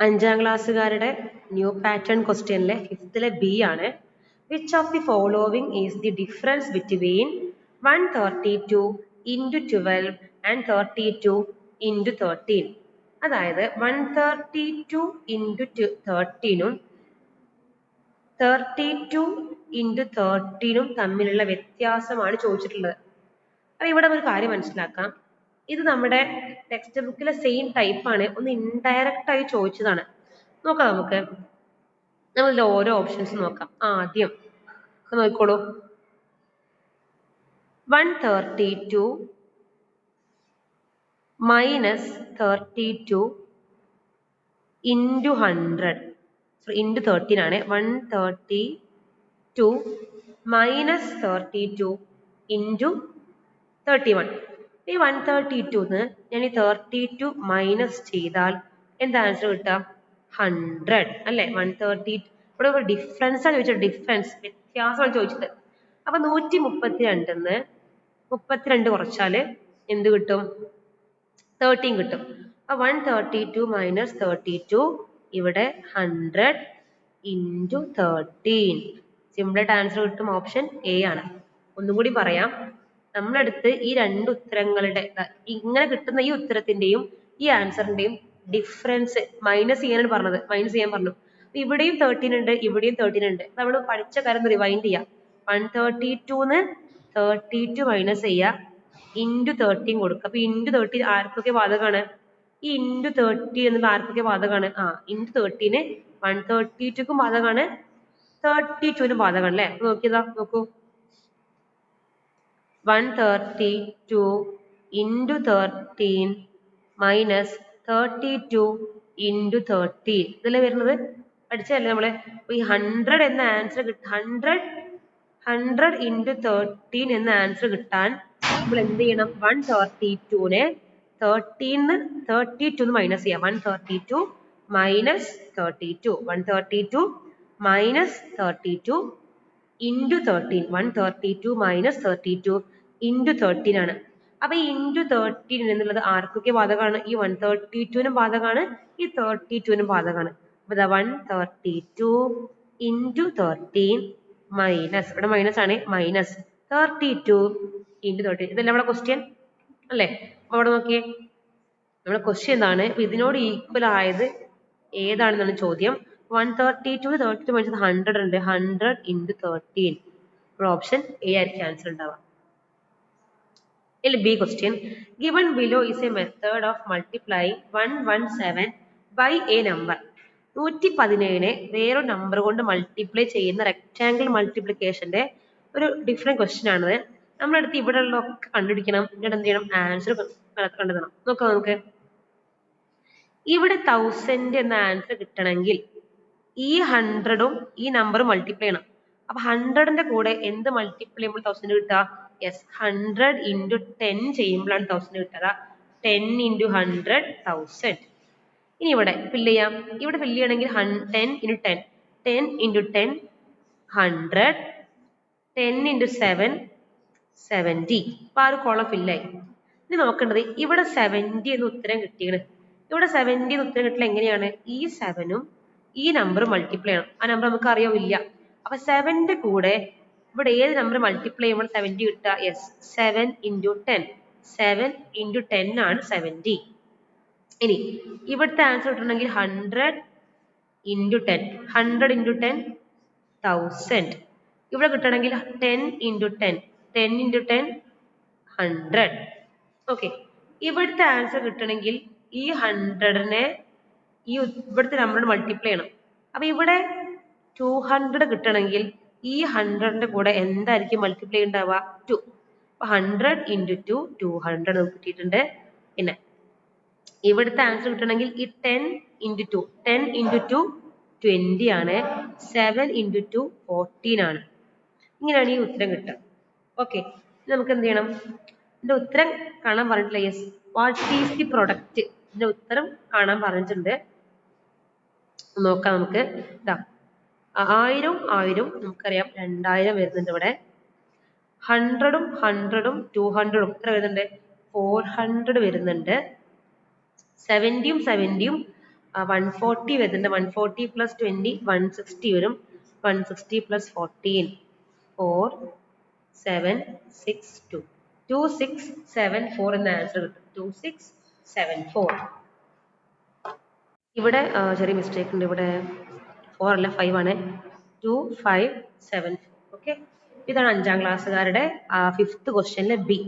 അഞ്ചാം ക്ലാസ്സുകാരുടെ new pattern ക്വസ്റ്റ്യനിലെ ഫിഫ്ത്തിലെ B ആണ്. Which of the following is the difference between 132 into 12 and 32 into 13? അതായത് 132 into 13ഉം 32 into 13ഉം തമ്മിലുള്ള വ്യത്യാസമാണ് ചോദിച്ചിട്ടുള്ളത്. അപ്പൊ ഇവിടെ ഒരു കാര്യം മനസ്സിലാക്കാം, ഇത് നമ്മുടെ ടെക്സ്റ്റ് ബുക്കിലെ സെയിം ടൈപ്പ് ആണ്, ഒന്ന് ഇൻഡയറക്റ്റ് ആയി ചോദിച്ചതാണ്. നോക്കാം നമുക്ക്. നമ്മളിൽ ഓരോ ഓപ്ഷൻസ് നോക്കാം. ആദ്യം നോക്കിക്കോളൂ. 132 മൈനസ് 32 ഇൻറ്റു 100 ഇൻറ്റു 13 ആണ്. 132 മൈനസ് 32 ഇൻറ്റു 31. ഈ 132 ഞാൻ ഈ 32 മൈനസ് ചെയ്താൽ എന്താ ആൻസർ കിട്ടുക? 100 അല്ലെ? 130 ഇവിടെ ഒരു ഡിഫറൻസ് ആണ് ചോദിച്ചത്, ഡിഫറൻസ് വ്യത്യാസമാണ് ചോദിച്ചത്. അപ്പൊ 132 32 കുറച്ചാല് എന്ത് കിട്ടും? 13 കിട്ടും. അപ്പൊ 132 മൈനസ് 32 ഇവിടെ 100 ഇൻറ്റു 13. സിമ്പിളായിട്ട് ആൻസർ കിട്ടും. ഓപ്ഷൻ എ ആണ്. ഒന്നും കൂടി പറയാം, നമ്മളടുത്ത് ഈ രണ്ട് ഉത്തരങ്ങളുടെ ഇങ്ങനെ കിട്ടുന്ന ഈ ഉത്തരത്തിന്റെയും ഈ ആൻസറിന്റെയും ഡിഫറൻസ് മൈനസ് ചെയ്യാനാണ് പറഞ്ഞത്. മൈനസ് ചെയ്യാൻ പറഞ്ഞു. ഇവിടെയും 13 ഉണ്ട്, ഇവിടെയും 13 ഉണ്ട്. നമ്മൾ പഠിച്ച കാര്യം റിവൈൻഡ് ചെയ്യാം. 132 32 മൈനസ് ചെയ്യുക, ഇൻറ്റു 13 കൊടുക്കുക. അപ്പൊ ഇൻറ്റു 13 ആർക്കൊക്കെ ബാധകമാണ്? ഈ ഇൻറ്റു 30 എന്നത് ആർക്കൊക്കെ ബാധകമാണ്? ഇൻറ്റു 13 132ക്കും ബാധകമാണ്, 32നും ബാധകമാണ് അല്ലെ? നോക്കിയതാ, നോക്കൂ. 132 ഇൻറ്റു 13 മൈനസ് 32 ഇൻറ്റു 13 ഇതല്ലേ വരുന്നത്? പഠിച്ചതല്ലേ നമ്മള്? അപ്പൊ ഈ 100 എന്ന ആൻസർ 100 ഇൻറ്റു 13 എന്ന ആൻസർ കിട്ടാൻ നമ്മൾ എന്ത് ചെയ്യണം? 132നെ 32 മൈനസ് ചെയ്യാം. 132 minus 32 132 minus 32 into 13. 132 minus 32 into 13 ആണ്. അപ്പൊ ഈ ഇൻറ്റു 13 എന്നുള്ളത് ആർക്കൊക്കെ ബാധകമാണ്? ഈ 132നും ബാധകമാണ്, ഈ 32നും ബാധകമാണ്. അപ്പൊ 132 ഇൻറ്റു 13 മൈനസ്, ഇവിടെ മൈനസ് ആണ്, മൈനസ് 32 ഇൻറ്റു 13. ഇതല്ല നമ്മുടെ ക്വസ്റ്റ്യൻ അല്ലേ? അപ്പൊ അവിടെ നോക്കിയേ, നമ്മുടെ ക്വസ്റ്റ്യൻ എന്താണ്? ഇതിനോട് ഈക്വൽ ആയത് ഏതാണെന്നാണ് ചോദ്യം. 132 32 മൈനസ് 100 ഉണ്ട്, 100 ഇൻറ്റു 13. ഓപ്ഷൻ എ ആയിരിക്കും ആൻസർ ഉണ്ടാവുക. B question. Given below is a method of multiplying 117 by a number. 117നെ വേറൊരു നമ്പർ കൊണ്ട് മൾട്ടിപ്ലൈ ചെയ്യുന്ന റെക്ടാംഗിൾ മൾട്ടിപ്ലിക്കേഷന്റെ ഒരു ഡിഫറെന്റ് ക്വസ്റ്റ്യൻ ആണത്. നമ്മളെടുത്ത് ഇവിടെ ഉള്ളതൊക്കെ കണ്ടുപിടിക്കണം. എന്നിട്ട് എന്ത് ചെയ്യണം? ആൻസർ കണ്ടെത്തണം. നോക്കാം നമുക്ക്. ഇവിടെ 1000 എന്ന ആൻസർ കിട്ടണമെങ്കിൽ ഈ 100ഉം ഈ നമ്പറും മൾട്ടിപ്ലൈ ചെയ്യണം. അപ്പൊ 100ന്റെ കൂടെ എന്ത് മൾട്ടിപ്ലൈ ചെയ്യുമ്പോൾ 1000 കിട്ടുക? യെസ്, 100 ഇൻറ്റു 10 ചെയ്യുമ്പോഴാണ് 1000 കിട്ടുക. 10 ഇൻറ്റു 100 1000. ഇനി ഇവിടെ ഫില്ല് ചെയ്യാം. ഇവിടെ ഫില്ല് ചെയ്യണമെങ്കിൽ 10 ഇൻറ്റു 10 10 ഇൻറ്റു 10 100, 10 ഇൻറ്റു 7 70. അപ്പൊ ആ ഒരു കോളം ഫില്ലായി. ഇനി നോക്കേണ്ടത് ഇവിടെ 70 എന്ന് ഉത്തരം കിട്ടിയാണ്. ഇവിടെ 70 എന്ന് ഉത്തരം കിട്ടില്ല. എങ്ങനെയാണ്? ഈ 7ഉം ഈ നമ്പർ മൾട്ടിപ്ലൈ ചെയ്യണം. ആ നമ്പർ നമുക്ക് അറിയാവില്ല. അപ്പൊ 7ന്റെ കൂടെ ഇവിടെ ഏത് നമ്പർ മൾട്ടിപ്ലൈ ചെയ്യുമ്പോൾ 70 കിട്ടുക? Yes, 7 into 10. 7 ഇൻറ്റു 10 ആണ് 70. ഇനി ഇവിടുത്തെ ആൻസർ കിട്ടണമെങ്കിൽ 100 ഇൻറ്റു 10. 100 ഇൻറ്റു 10 1000. ഇവിടെ കിട്ടണമെങ്കിൽ 10 ഇൻറ്റു 10. 10 ഇൻറ്റു 10 100. ഓക്കെ, ഇവിടുത്തെ ആൻസർ കിട്ടണമെങ്കിൽ ഈ 100നെ ഈ ഇവിടുത്തെ നമ്പറിന് മൾട്ടിപ്ലൈ ചെയ്യണം. അപ്പൊ ഇവിടെ 200 കിട്ടണമെങ്കിൽ ഈ 100ന്റെ കൂടെ എന്തായിരിക്കും മൾട്ടിപ്ലൈ ഉണ്ടാവുക? 2. അപ്പൊ 100 ഇൻറ്റു 2 200 നമുക്ക് കിട്ടിയിട്ടുണ്ട്. പിന്നെ ഇവിടുത്തെ ആൻസർ കിട്ടണമെങ്കിൽ ഈ 10 ഇൻറ്റു 2 10 ഇൻറ്റു 2 20 ആണ്. 7 ഇൻറ്റു 2 14 ആണ്. ഇങ്ങനെയാണ് ഈ ഉത്തരം കിട്ടുക. ഓക്കെ, നമുക്ക് എന്ത് ചെയ്യണം? ഇതിന്റെ ഉത്തരം കാണാൻ പറഞ്ഞിട്ടില്ല. Yes, what is the product? ഇതിന്റെ ഉത്തരം കാണാൻ പറഞ്ഞിട്ടുണ്ട്. നോക്കാം നമുക്ക്. ഇതാ 1000 1000 നമുക്കറിയാം 2000 വരുന്നുണ്ട്. ഇവിടെ 100ഉം 100ഉം 200ഉം എത്ര വരുന്നുണ്ട്? 400 വരുന്നുണ്ട്. 70ഉം 70ഉം 140 വരുന്നുണ്ട്. 140 പ്ലസ് 20 160 വരും. 160 പ്ലസ് 14 4 7 6 2 2674 എന്ന ആൻസർ കിട്ടും. 2674. ഇവിടെ ചെറിയ മിസ്റ്റേക്ക് ഉണ്ട്. ഇവിടെ 4 അല്ല 5 ആണ്. 2574. ഓക്കെ, ഇതാണ് 5ാം ക്ലാസ്സുകാരുടെ 5th ക്വസ്റ്റ്യനിലെ ബി.